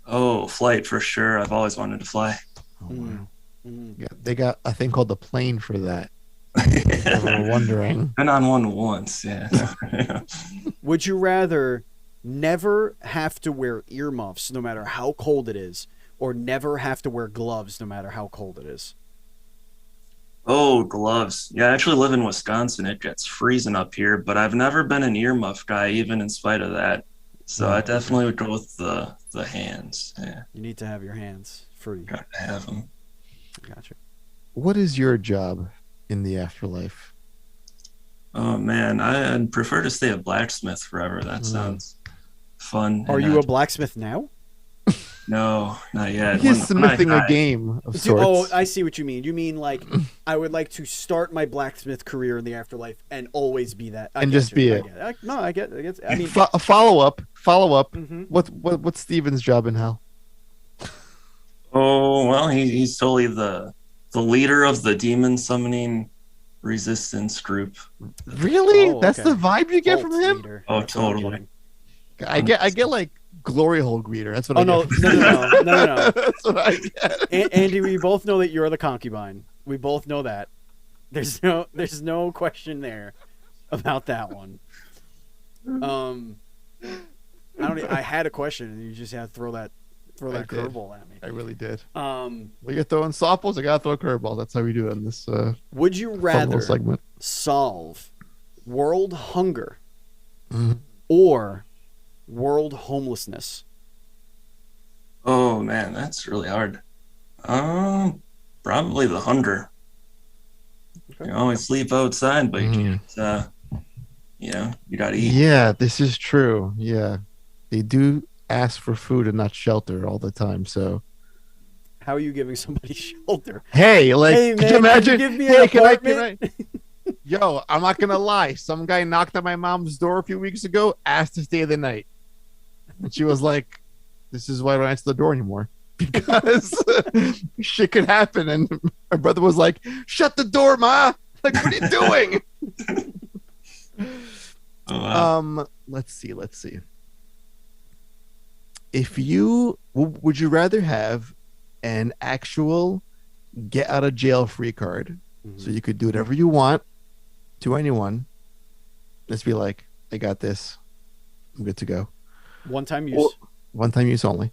Oh, flight for sure. I've always wanted to fly. Oh, wow. Yeah, they got a thing called the plane for that. I was wondering. Been on one once, yeah. Would you rather never have to wear earmuffs no matter how cold it is, or never have to wear gloves no matter how cold it is? Oh, gloves. Yeah, I actually live in Wisconsin. It gets freezing up here, but I've never been an earmuff guy, even in spite of that. So I definitely would go with the hands. Yeah. You need to have your hands free. Got to have them. Gotcha. What is your job in the afterlife? Oh man, I'd prefer to stay a blacksmith forever. That sounds fun. Are you a blacksmith now? No, not yet. He's smithing a game of sorts. Oh, I see what you mean. You mean like I would like to start my blacksmith career in the afterlife and always be that. And just be it. I get. I mean, a follow up. Mm-hmm. What's Steven's job in hell? Oh well, he's totally the leader of the demon summoning resistance group. Really? That's the vibe you get from him? Leader. Oh, totally. I get like glory hole greeter. That's what I get. No. That's what I get. Andy, we both know that you're the concubine. We both know that. There's no question there about that one. I had a question and you just had to throw that curveball at me. I really did. You're throwing softballs, I gotta throw curveballs. That's how we do it in this would you rather solve world hunger or world homelessness? Oh man, that's really hard. Probably the hunger. Okay. You always sleep outside, but you can't. You gotta eat. Yeah, this is true. Yeah, they do ask for food and not shelter all the time. So, how are you giving somebody shelter? Hey, man, could you imagine? Can you give me an apartment? Yo, I'm not gonna lie. Some guy knocked on my mom's door a few weeks ago, asked to stay the night, and she was like, "This is why I don't answer the door anymore because shit could happen." And my brother was like, "Shut the door, ma! Like, what are you doing?" Oh, wow. Let's see. If you would you rather have an actual get out of jail free card, so you could do whatever you want to anyone, just be like, I got this, I'm good to go, one time use only,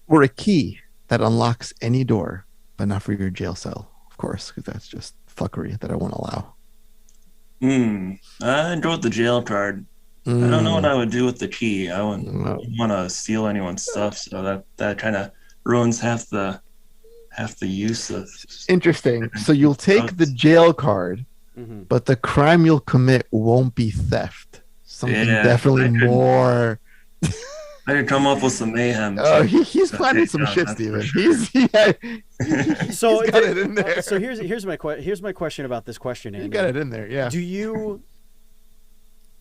or a key that unlocks any door, but not for your jail cell, of course, because that's just fuckery that I won't allow. I enjoyed the jail card. I don't know what I would do with the key. I wouldn't want to steal anyone's stuff, so that kind of ruins half the use of. Interesting. So you'll take the jail card, but the crime you'll commit won't be theft. Something definitely more. I could come up with some mayhem. Oh, he's planning some shit, Steven. He's got it in there. So here's my question about this question, Andy. You got it in there, yeah.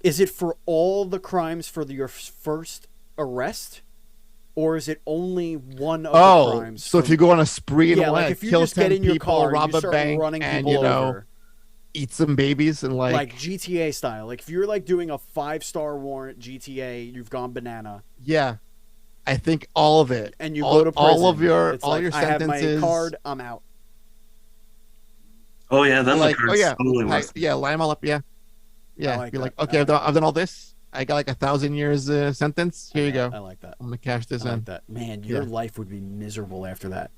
Is it for all the crimes for your first arrest, or is it only one of the crimes? So if you go on a spree and like if you just get in your car, rob a bank, running and people over, eat some babies, and like GTA style, like if you're like doing a 5-star warrant GTA, you've gone banana. Yeah, I think all of it, and you go to prison. All your sentences. I have my card. I'm out. Oh yeah, then like totally line them all up. Yeah. Like you're like, okay, I've done all this. I got like 1,000 years sentence. Here you go. I like that. I'm gonna cash this in. Like that. Man, your life would be miserable after that.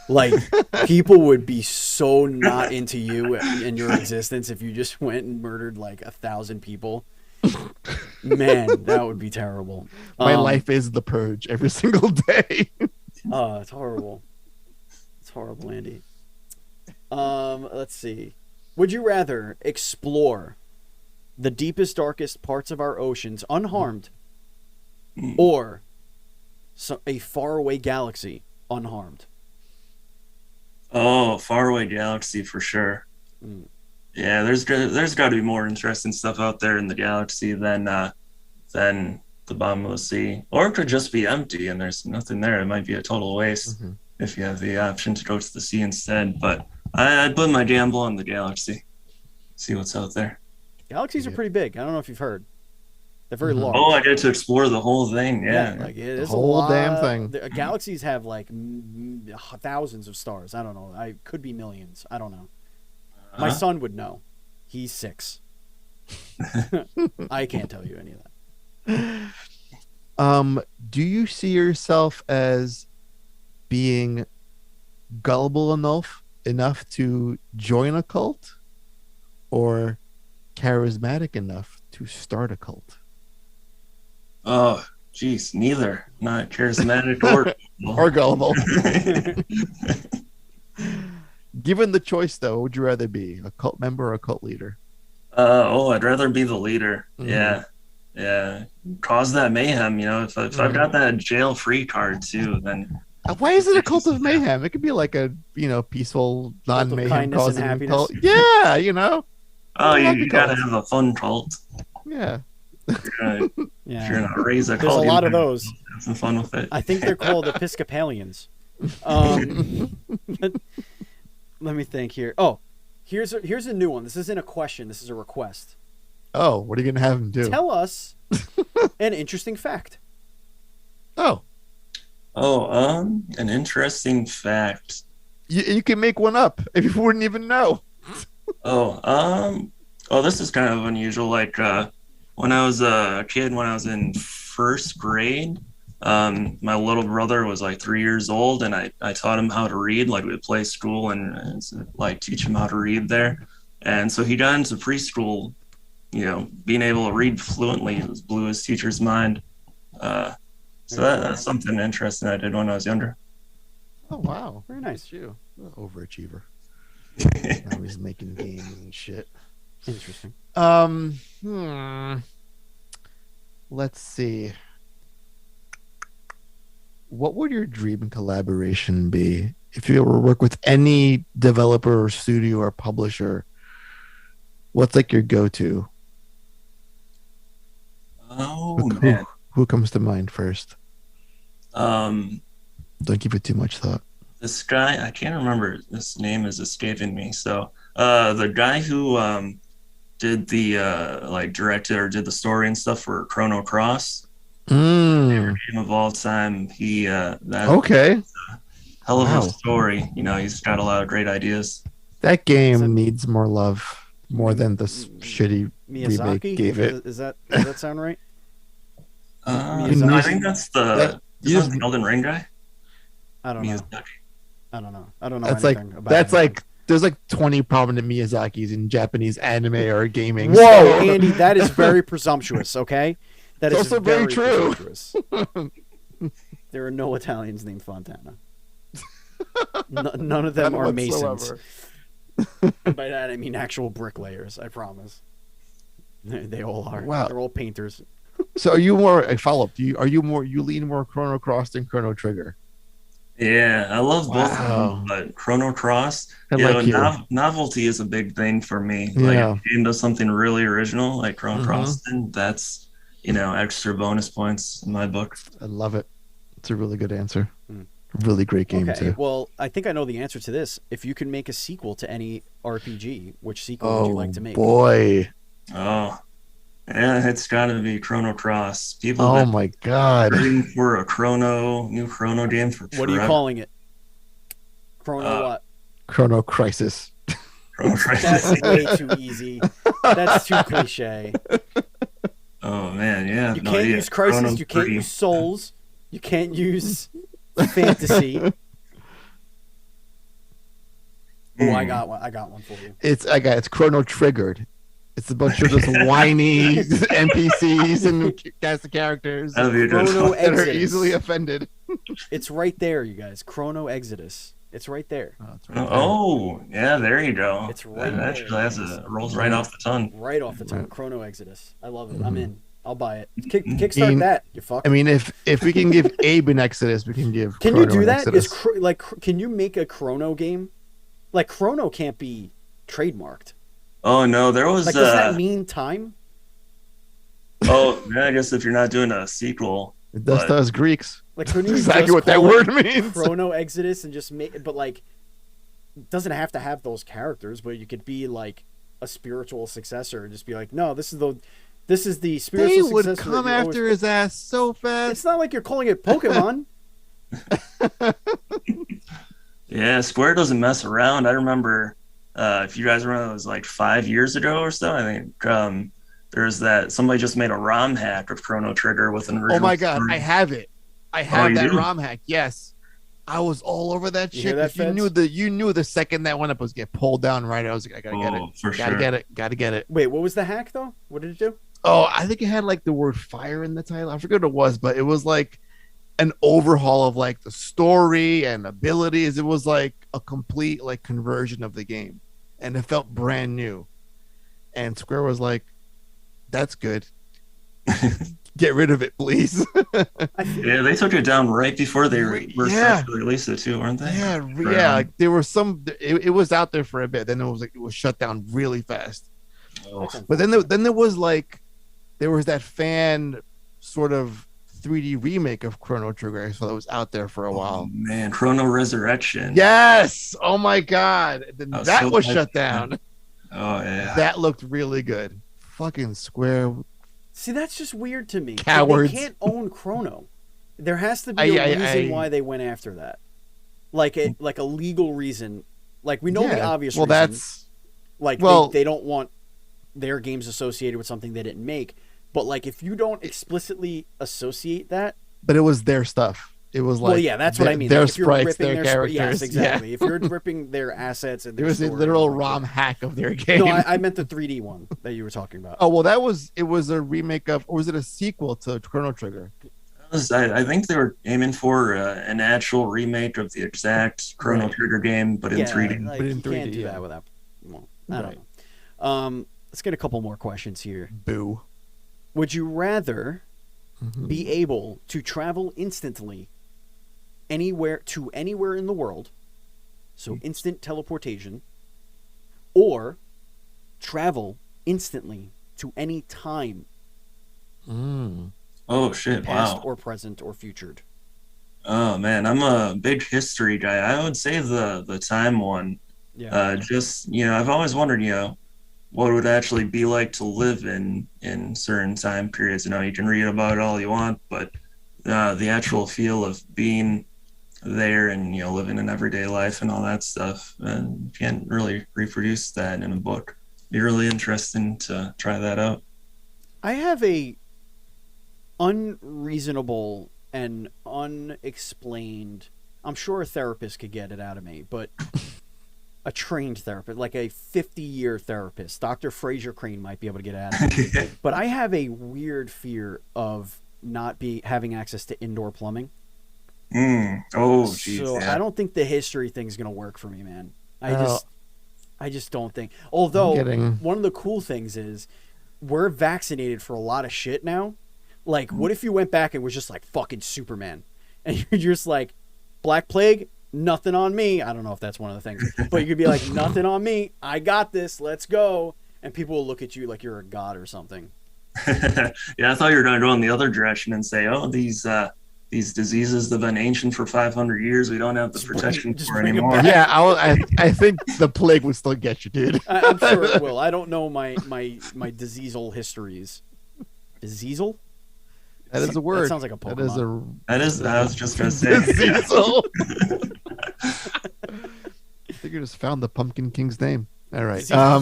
Like people would be so not into you and your existence if you just went and murdered like 1,000 people. Man, that would be terrible. My life is the purge every single day. Oh, it's horrible. It's horrible, Andy. Let's see. Would you rather explore the deepest, darkest parts of our oceans unharmed, or a faraway galaxy unharmed? Oh, faraway galaxy for sure. Yeah, there's got to be more interesting stuff out there in the galaxy than the bottom of the sea, or it could just be empty and there's nothing there. It might be a total waste if you have the option to go to the sea instead. But I'd put my gamble on the galaxy, see what's out there. Galaxies are pretty big. I don't know if you've heard. They're very large. Oh, I get to explore the whole thing. Yeah, like it is the whole damn thing. Galaxies have like thousands of stars. I don't know. I could be millions. I don't know. My son would know. He's 6. I can't tell you any of that. Do you see yourself as being gullible enough to join a cult, or charismatic enough to start a cult? Oh, geez, neither. Not charismatic or gullible. Given the choice, though, would you rather be a cult member or a cult leader? I'd rather be the leader. Yeah. Cause that mayhem, if I've got that jail-free card too, then. Why is it a cult of mayhem? It could be like a peaceful, non-mayhem causing cult. Yeah, Oh, you gotta have a fun cult. Yeah. If you're gonna raise a cult, there's a lot of those. Have some fun with it. I think they're called Episcopalians. Let me think here. Oh, here's a new one. This isn't a question. This is a request. Oh, what are you gonna have him do? Tell us an interesting fact. Oh, an interesting fact. You can make one up if you wouldn't even know. This is kind of unusual. Like when I was a kid, when I was in first grade, my little brother was like 3 years old, and I taught him how to read. Like we'd play school and like teach him how to read there. And so he got into preschool, being able to read fluently blew his teacher's mind. So that's something interesting I did when I was younger. Oh, wow. Very nice. You. Overachiever. Now he's making games and shit. Interesting. Let's see. What would your dream collaboration be if you were to work with any developer or studio or publisher? What's like your go-to? Man. Who comes to mind first? Don't give it too much thought. This guy, I can't remember. This name is escaping me. So, the guy who did the directed or did the story and stuff for Chrono Cross, favorite game of all time. He hell of a story. He's got a lot of great ideas. That game needs more love, more than the shitty Miyazaki remake gave it. Does that sound right? I think that's the Elden Ring guy. I don't know. I don't know. I don't know That's anything like about that's anything. like there's like 20 prominent Miyazakis in Japanese anime or gaming. Whoa, so. Andy, that is very presumptuous. Okay, that is also very true. Presumptuous. There are no Italians named Fontana. None of them are Masons. And by that I mean actual bricklayers. I promise. They all are. Wow. They're all painters. So are you more a follow up? You lean more Chrono Cross than Chrono Trigger? Yeah, I love both of them, but Chrono Cross, novelty is a big thing for me. Yeah. Like if a game does something really original, like Chrono Cross, then that's extra bonus points in my book. I love it. It's a really good answer. Really great game too. Well, I think I know the answer to this. If you can make a sequel to any RPG, which sequel would you like to make? Boy. Oh, yeah, it's got to be Chrono Cross. People. Oh my God! Waiting for a new Chrono game for what are you calling it? Chrono what? Chrono Crisis. Chrono Crisis. That's way too easy. That's too cliche. Oh man, yeah. You can't use Crisis. Chrono you can't use Souls. You can't use Fantasy. Oh, I got one. I got one for you. It's Chrono Triggered. It's a bunch of just whiny NPCs and cast of characters that are easily offended. It's right there, you guys. Chrono Exodus. It's right there. Yeah, there you go. It's right there. Actually, rolls right off the tongue. Right off the tongue. Chrono Exodus. I love it. I'm in. I'll buy it. Kickstart that. You fuck. I mean, if we can give Abe an Exodus, we can give. Can Chrono you do that? Exodus. Can you make a Chrono game? Like Chrono can't be trademarked. Oh no, there was. Like, does that mean time? Oh, yeah, I guess if you're not doing a sequel, it does to us Greeks. Like, couldn't you exactly what that word means? Chrono Exodus and just make it, but like, it doesn't have to have those characters, but you could be like a spiritual successor and just be like, no, this is the spiritual successor. They would come after his ass so fast. It's not like you're calling it Pokemon. Yeah, Square doesn't mess around. I remember. If you guys remember, it was like 5 years ago or so. I think there's that somebody just made a ROM hack of Chrono Trigger with an original. Oh my God, I have it. I have that ROM hack. Yes, I was all over that shit. You knew the second that went up was get pulled down. Right, I was like, I gotta get it. Gotta get it. Wait, what was the hack though? What did it do? Oh, I think it had like the word fire in the title. I forget what it was, but it was like an overhaul of like the story and abilities. It was like a complete like conversion of the game, and it felt brand new. And Square was like, "That's good. Get rid of it, please." Yeah, they took it down right before they were supposed to release it too, weren't they? Yeah. Like there were some. It was out there for a bit. Then it was shut down really fast. Oh. But then there was that fan sort of 3D remake of Chrono Trigger, so that was out there for a while. Man, Chrono Resurrection. Yes. Oh my God. That was shut down. Oh yeah. That looked really good. Fucking Square. See, that's just weird to me. Cowards. They can't own Chrono. There has to be a reason why they went after that. Like a legal reason. Like we know the obvious reason. That's they don't want their games associated with something they didn't make. But like if you don't explicitly associate that. But it was their stuff. It was like that's what I mean. Their like sprites, their characters. Yes, exactly. If you're ripping their assets and there was a literal ROM hack of their game. No, I meant the 3D one that you were talking about. Oh well, it was a remake of, or was it a sequel to Chrono Trigger? I think they were aiming for an actual remake of the exact Chrono Trigger game, but in 3D. But in 3D, can't do that without. Well, I don't know. Let's get a couple more questions here. Boo. Would you rather be able to travel instantly anywhere in the world, so instant teleportation, or travel instantly to any time? Oh shit! Past or present or futured. Oh man, I'm a big history guy. I would say the time one. Yeah. I've always wondered, what it would actually be like to live in certain time periods. You can read about it all you want, but the actual feel of being there and living an everyday life and all that stuff, and you can't really reproduce that in a book. It'd be really interesting to try that out. I have a unreasonable and unexplained I'm sure a therapist could get it out of me, but a trained therapist, like a 50-year therapist, Dr. Fraser Crane might be able to get it out of me. But I have a weird fear of not having access to indoor plumbing. Oh, geez. So I don't think the history thing's gonna work for me, man. I just don't think. Although one of the cool things is we're vaccinated for a lot of shit now. Like, what if you went back and was just like fucking Superman, and you're just like, Black Plague, nothing on me. I don't know if that's one of the things, but you could be like, nothing on me. I got this. Let's go. And people will look at you like you're a god or something. Yeah, I thought you were going to go in the other direction and say, oh, these diseases have been ancient for 500 years. We don't have the protection for anymore. Yeah, I think the plague would still get you, dude. I'm sure it will. I don't know my diseasal histories. Diseasal? That is a word. That sounds like a Pokemon. That is. I was just going to say. Diseasal. I think you just found the Pumpkin King's name. All right. I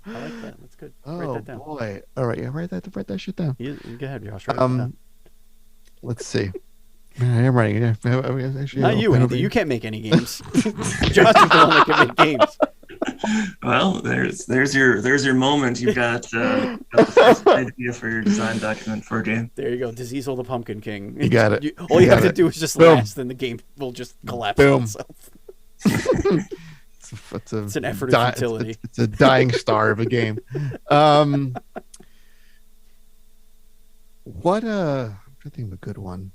like that. That's good. Write that down. Boy. All right. Yeah, write that shit down. You go ahead, Josh. Write that down. Let's see. I'm writing it. Actually, not you, Andy. You can't make any games. Josh is the one that can make games. Well, there's your moment. You've got the first idea for your design document for a game. There you go. Diseasel the Pumpkin King. You got it. All you have to do is just last, then the game will just collapse on itself. It's an effort of futility. It's a dying star of a game. What I'm trying to think of a good one.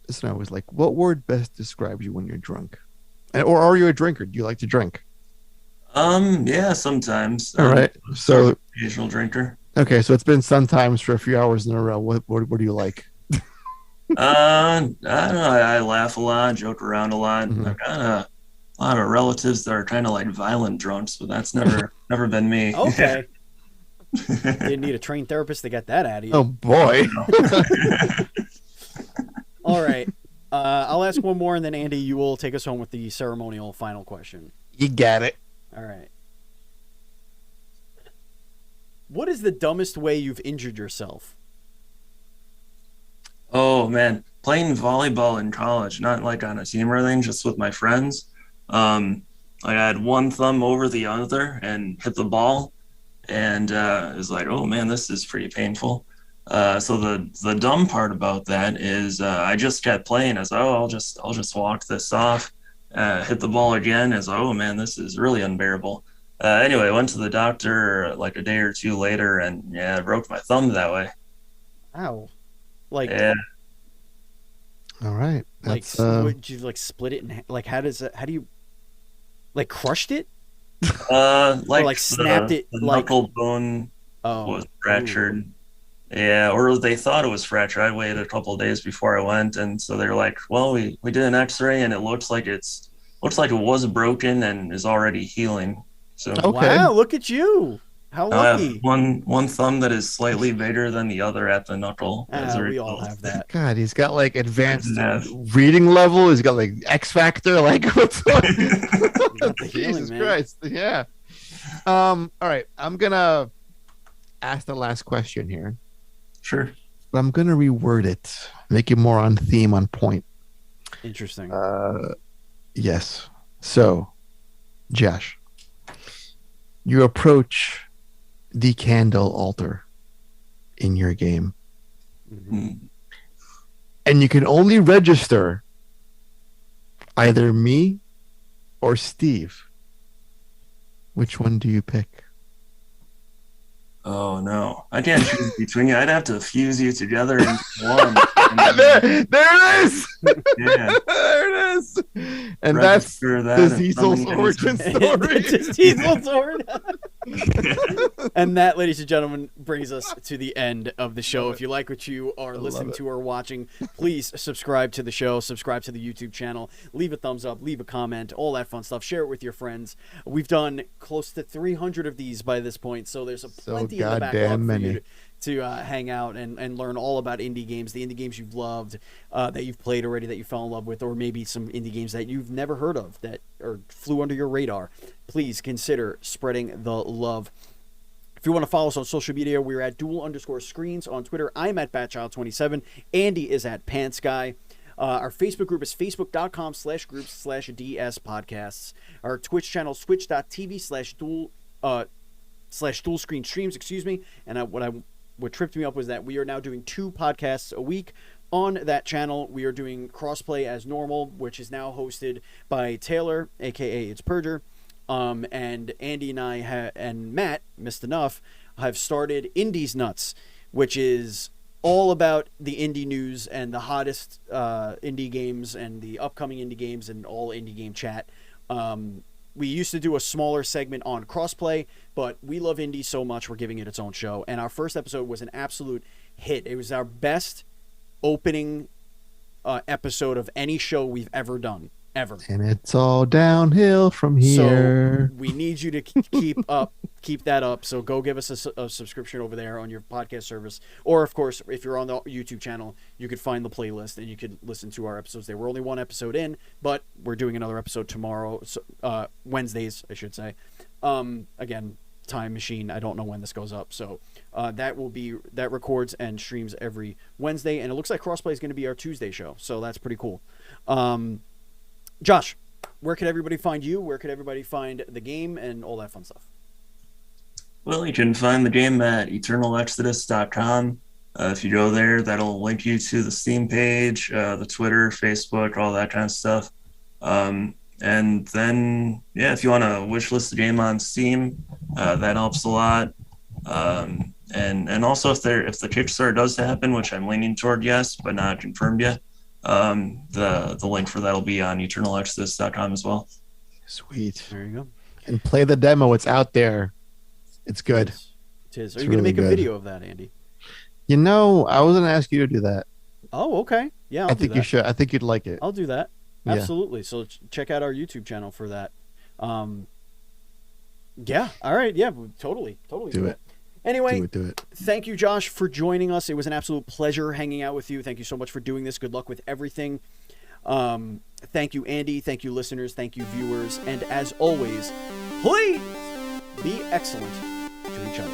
This one I was like, what word best describes you when you're drunk? Or are you a drinker? Do you like to drink? Yeah, sometimes. All right. So occasional drinker. Okay, so it's been sometimes for a few hours in a row. What do you like? I don't know. I laugh a lot, joke around a lot. Mm-hmm. I've got a lot of relatives that are kind of like violent drunks, but that's never been me. Okay. Didn't need a trained therapist to get that out of you. Oh boy. All right. I'll ask one more, and then Andy, you will take us home with the ceremonial final question. You got it. All right. What is the dumbest way you've injured yourself? Oh man, playing volleyball in college, not like on a team or anything, just with my friends. Like I had one thumb over the other and hit the ball, and it was like, oh man, this is pretty painful. So the dumb part about that is I just kept playing as I'll just walk this off. Hit the ball again as oh man, this is really unbearable. Anyway, I went to the doctor like a day or two later, and yeah, I broke my thumb that way. Ow! Like yeah. All right. Like would you like split it and like how do you like crushed it? Like snapped it. The knuckle bone was fractured. Ooh. Yeah, or they thought it was fractured. I waited a couple of days before I went, and so they're like, "Well, we did an X-ray, and it looks like it was broken and is already healing." So okay. Wow, look at you! How lucky! I have one thumb that is slightly bigger than the other at the knuckle. We all have that. God, he's got like advanced reading level. He's got like X Factor. Like what's going? Jesus Christ! Yeah. All right, I'm gonna ask the last question here. Sure. But I'm going to reword it, make it more on theme, on point. Interesting. Yes. So, Josh, you approach the candle altar in your game. Mm-hmm. And you can only register either me or Steve. Which one do you pick? Oh no, I can't choose between you. I'd have to fuse you together into one. There it is. Yeah, there it is. And that's Diesel's origin story. Diesel's origin. And that, ladies and gentlemen, brings us to the end of the show. If you like what you are listening to or watching, please subscribe to the show, subscribe to the YouTube channel, leave a thumbs up, leave a comment, all that fun stuff. Share it with your friends. We've done close to 300 of these by this point, so there's plenty in the backlog for you to hang out and learn all about indie games, the indie games you've loved, that you've played already, that you fell in love with, or maybe some indie games that you've never heard of that or flew under your radar. Please consider spreading the love. If you want to follow us on social media, we're at duel_screens on Twitter. I'm at Batchild27. Andy is at PantsGuy. Our Facebook group is facebook.com/groups/DS podcasts. Our Twitch channel is twitch.tv/dual screen streams, And what tripped me up was that we are now doing 2 podcasts a week on that channel. We are doing crossplay as normal, which is now hosted by Taylor, aka It's Purger. And Andy and I and Matt, Missed Enough, have started Indies Nuts, which is all about the indie news and the hottest indie games and the upcoming indie games and all indie game chat. We used to do a smaller segment on crossplay, but we love indie so much we're giving it its own show. And our first episode was an absolute hit. It was our best opening episode of any show we've ever done. Ever. And it's all downhill from here. So we need you to keep that up. So go give us a subscription over there on your podcast service. Or, of course, if you're on the YouTube channel, you could find the playlist and you could listen to our episodes there. We're only 1 episode in, but we're doing another episode tomorrow. Wednesdays, I should say. Again, time machine. I don't know when this goes up. So that records and streams every Wednesday. And it looks like Crossplay is going to be our Tuesday show. So that's pretty cool. Josh, where could everybody find you? Where could everybody find the game and all that fun stuff? Well, you can find the game at eternalexodus.com. If you go there, that'll link you to the Steam page, the Twitter, Facebook, all that kind of stuff. And then, if you want to wishlist the game on Steam, that helps a lot. And also, if the Kickstarter does happen, which I'm leaning toward yes, but not confirmed yet, the link for that will be on eternalexodus.com as well. Sweet. There you go. And play the demo. It's out there. It's good. It is. Are you going to make a video of that, Andy? I was going to ask you to do that. Oh, okay. Yeah, I think you should. I think you'd like it. I'll do that. Absolutely. Yeah. So check out our YouTube channel for that. Yeah. All right. Yeah, totally do it. Anyway, do it. Thank you, Josh, for joining us. It was an absolute pleasure hanging out with you. Thank you so much for doing this. Good luck with everything. Thank you, Andy. Thank you, listeners. Thank you, viewers. And as always, please be excellent to each other.